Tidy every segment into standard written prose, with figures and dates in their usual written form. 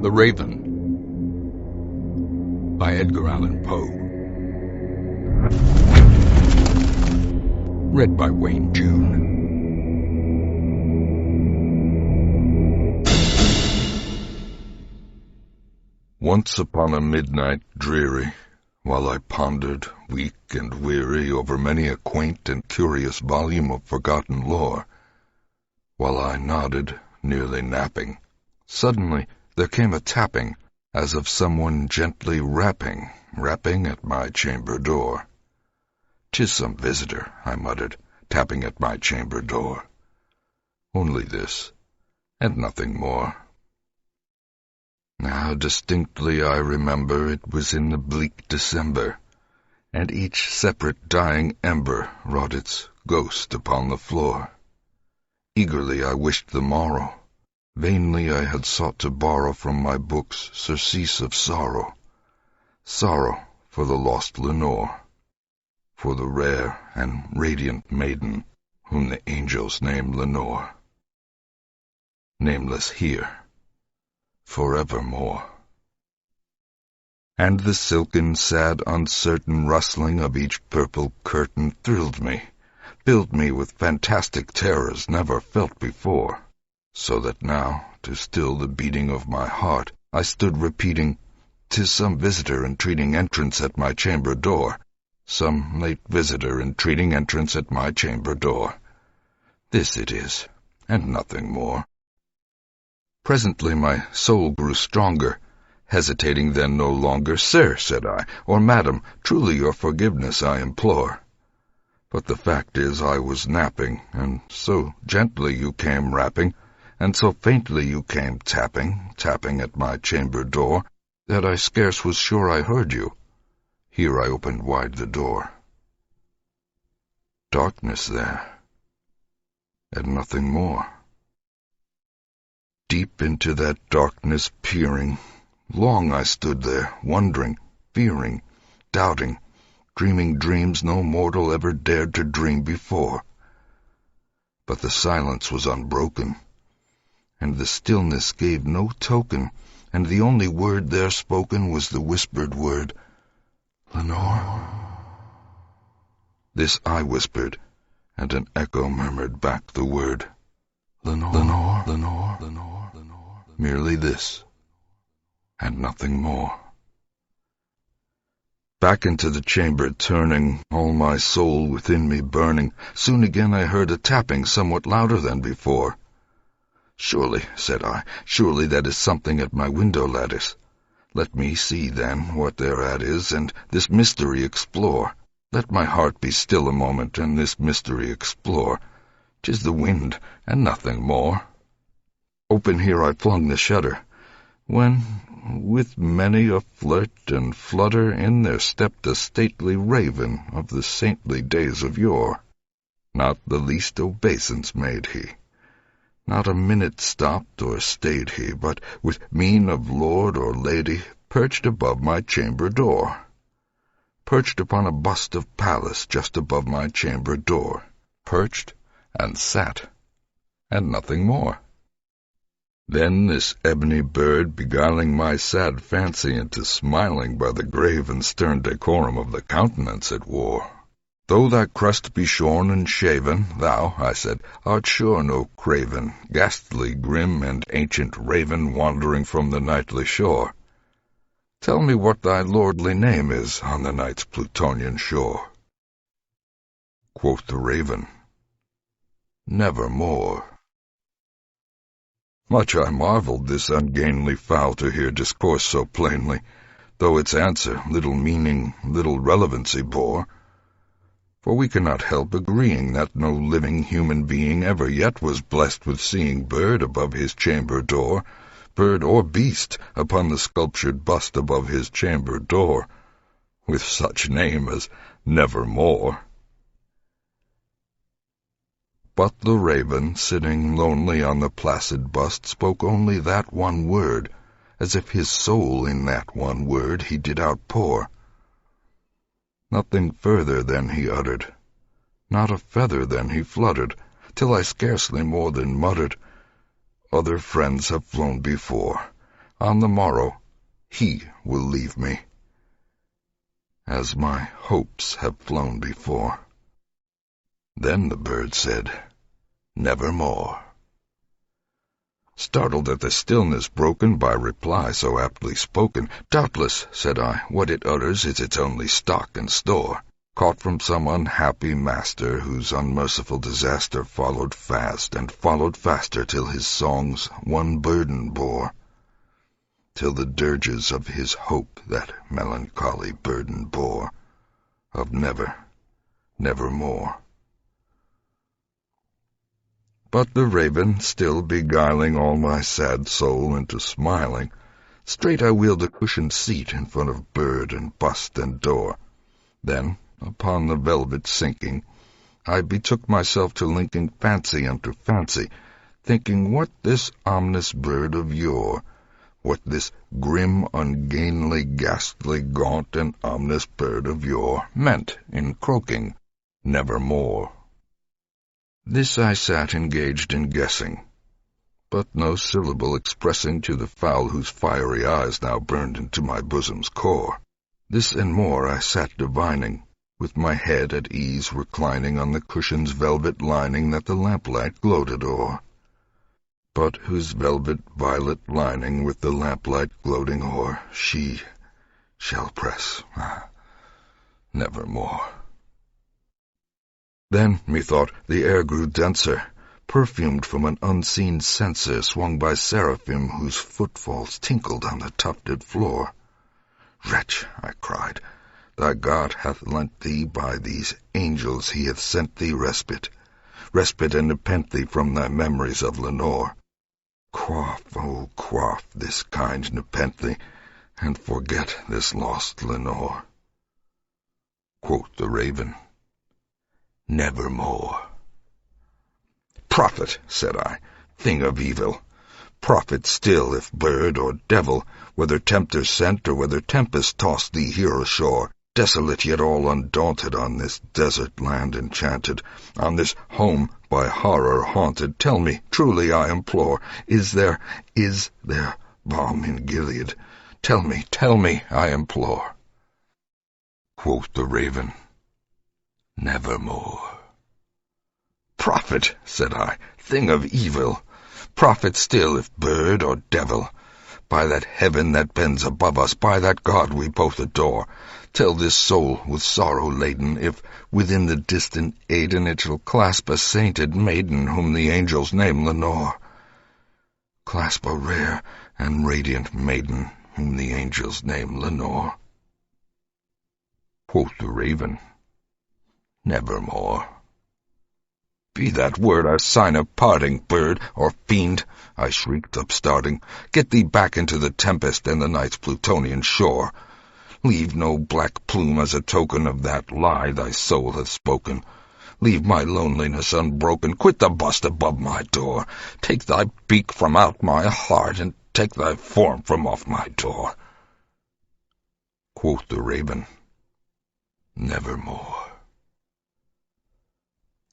The Raven by Edgar Allan Poe. Read by Wayne June. Once upon a midnight dreary, while I pondered, weak and weary, over many a quaint and curious volume of forgotten lore, while I nodded, nearly napping, suddenly there came a tapping, as of someone gently rapping at my chamber door. "'Tis some visitor," I muttered, tapping at my chamber door. Only this, and nothing more. Now distinctly I remember it was in the bleak December, and each separate dying ember wrought its ghost upon the floor. Eagerly I wished the morrow. Vainly I had sought to borrow from my books surcease of sorrow. Sorrow for the lost Lenore, for the rare and radiant maiden whom the angels name Lenore. Nameless here, forevermore. And the silken, sad, uncertain rustling of each purple curtain thrilled me, filled me with fantastic terrors never felt before, so that now, to still the beating of my heart, I stood repeating, "'Tis some visitor entreating entrance at my chamber door, some late visitor entreating entrance at my chamber door. This it is, and nothing more." Presently my soul grew stronger, hesitating then no longer. "Sir," said I, "or madam, truly your forgiveness I implore. But the fact is I was napping, and so gently you came rapping, and so faintly you came tapping at my chamber door, that I scarce was sure I heard you." Here I opened wide the door. Darkness there, and nothing more. Deep into that darkness peering, long I stood there, wondering, fearing, doubting, dreaming dreams no mortal ever dared to dream before. But the silence was unbroken, and the stillness gave no token, and the only word there spoken was the whispered word, "Lenore." This I whispered, and an echo murmured back the word, "Lenore, Lenore, Lenore, Lenore, Lenore." Merely this, and nothing more. Back into the chamber turning, all my soul within me burning, soon again I heard a tapping somewhat louder than before. "Surely," said I, "surely that is something at my window lattice. Let me see, then, what thereat is, and this mystery explore. Let my heart be still a moment, and this mystery explore. 'Tis the wind, and nothing more." Open here I flung the shutter, when, with many a flirt and flutter, in there stepped a stately raven of the saintly days of yore. Not the least obeisance made he. Not a minute stopped or stayed he, but, with mien of lord or lady, perched above my chamber door. Perched upon a bust of Pallas just above my chamber door. Perched and sat, and nothing more. Then this ebony bird, beguiling my sad fancy into smiling by the grave and stern decorum of the countenance it wore. "Though thy crust be shorn and shaven, thou," I said, "art sure no craven, ghastly, grim, and ancient raven wandering from the nightly shore. Tell me what thy lordly name is on the night's Plutonian shore." Quoth the raven, "Nevermore." Much I marveled this ungainly fowl to hear discourse so plainly, though its answer little meaning, little relevancy bore. For we cannot help agreeing that no living human being ever yet was blessed with seeing bird above his chamber door, bird or beast upon the sculptured bust above his chamber door, with such name as Nevermore. But the raven, sitting lonely on the placid bust, spoke only that one word, as if his soul in that one word he did outpour. Nothing further than he uttered, not a feather than he fluttered, till I scarcely more than muttered, "Other friends have flown before. on the morrow, he will leave me, as my hopes have flown before. Then the bird said, nevermore. Startled at the stillness broken by reply so aptly spoken, doubtless, said I, what it utters is its only stock and store, caught from some unhappy master whose unmerciful disaster followed fast and followed faster till his songs one burden bore, till the dirges of his hope that melancholy burden bore, of never, nevermore. But the raven, still beguiling all my sad soul into smiling, straight I wheeled a cushioned seat in front of bird and bust and door. Then, upon the velvet sinking, I betook myself to linking fancy unto fancy, thinking what this ominous bird of yore, what this grim, ungainly, ghastly, gaunt, and ominous bird of yore meant in croaking, nevermore. This I sat engaged in guessing, but no syllable expressing to the fowl whose fiery eyes now burned into my bosom's core. This and more I sat divining, with my head at ease reclining on the cushion's velvet lining that the lamplight gloated o'er, but whose velvet violet lining with the lamplight gloating o'er she shall press, nevermore. Then, methought, the air grew denser, perfumed from an unseen censer swung by seraphim whose footfalls tinkled on the tufted floor. Wretch, I cried, thy God hath lent thee by these angels, he hath sent thee respite, respite and nepenthe from thy memories of Lenore. Quaff, oh, quaff this kind nepenthe, and forget this lost Lenore. Quoth the raven, nevermore. Prophet, said I, thing of evil, prophet still if bird or devil, whether tempter sent or whether tempest tossed thee here ashore, desolate yet all undaunted on this desert land enchanted, on this home by horror haunted, tell me, truly I implore, is there balm in Gilead? Tell me, I implore. Quoth the raven, nevermore. Prophet, said I, thing of evil, prophet still if bird or devil, by that heaven that bends above us, by that God we both adore, tell this soul with sorrow laden, if within the distant Aidenn it shall clasp a sainted maiden whom the angels name Lenore. Clasp a rare and radiant maiden whom the angels name Lenore. Quoth the raven, nevermore. Be that word a sign of parting, bird or fiend, I shrieked, upstarting. Get thee back into the tempest and the night's Plutonian shore. Leave no black plume as a token of that lie thy soul hath spoken. Leave my loneliness unbroken. Quit the bust above my door. Take thy beak from out my heart, and take thy form from off my door. Quoth the raven, nevermore.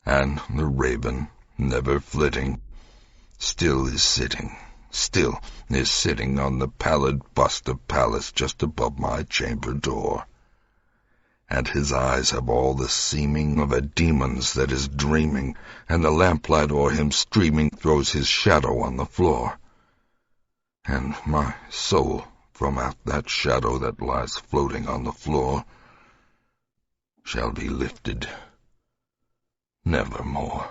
And the raven, never flitting, still is sitting on the pallid bust of Pallas just above my chamber door. And his eyes have all the seeming of a demon's that is dreaming, and the lamplight o'er him streaming throws his shadow on the floor. And my soul, from out that shadow that lies floating on the floor, shall be lifted nevermore.